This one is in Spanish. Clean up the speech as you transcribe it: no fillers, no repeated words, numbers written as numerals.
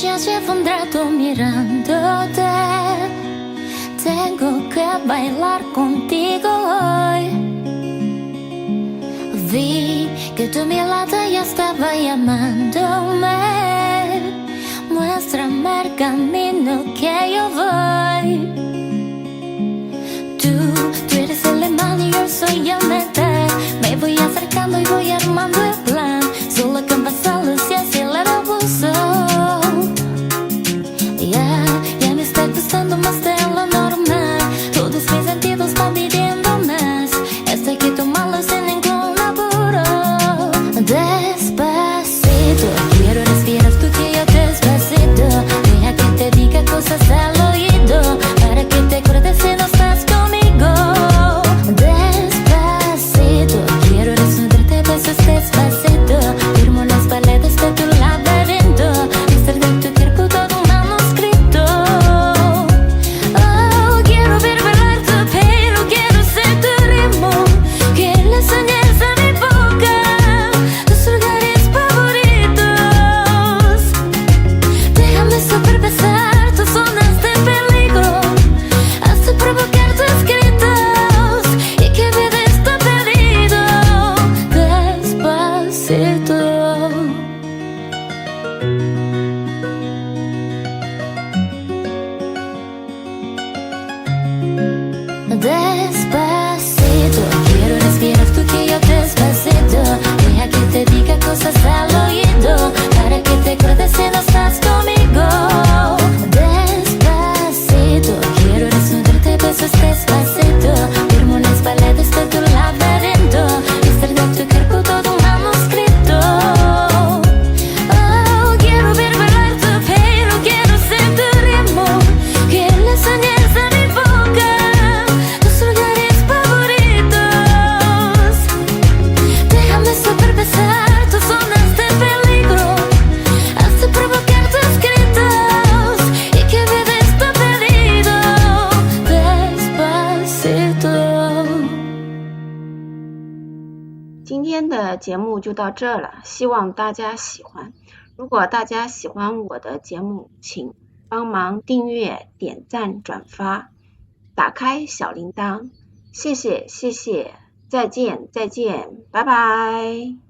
llevo un rato mirándote. Tengo que bailar contigo hoy. Vi que tu mirada ya estaba llamándome. Muéstrame el camino que yo voy. Tú eres el imán y yo soy el metal. Me voy acercando y voy armando el plan. Solo con pasarlo si así le abuso. Ya me está gustando más de lo normal. Todos mis sentidos van pidiendo más. Esto hay que tomarlo sin ningún apuro. Despacito, quiero respirar tu cuello despacito. Deja que te diga cosas al oído, para que te acuerdes si no estás conmigo. Despacito, quiero desnudarte besos despacito. Firmo las paredes de tu laberinto. Extraer de tu cuerpo todo un manuscrito. Oh, quiero ver bailar tu pelo, quiero ser tu ritmo. Que le enseñes a mi boca tus lugares favoritos. Déjame superpasar tus zonas de peligro, hasta provocar tus gritos y que mi vida está perdido. Despacito. Despacito, quiero respirar tu cuello despacito. Deja que te diga cosas al oído, para que te acuerdes si no estás conmigo. Despacito, quiero desnudarte besos despacito. Firmo las paredes de tu laberinto. Extraer de tu cuerpo todo un manuscrito. Oh, quiero ver bailar tu pelo, quiero ser tu ritmo. Que le enseñes a mi boca tus lugares favoritos. Déjame superpasar tus zonas de peligro, hasta provocar tus gritos y que mi vida está perdido. Despacito. 今天的节目就到这了，希望大家喜欢。如果大家喜欢我的节目，请帮忙订阅、点赞、转发，打开小铃铛，谢谢，再见，拜拜。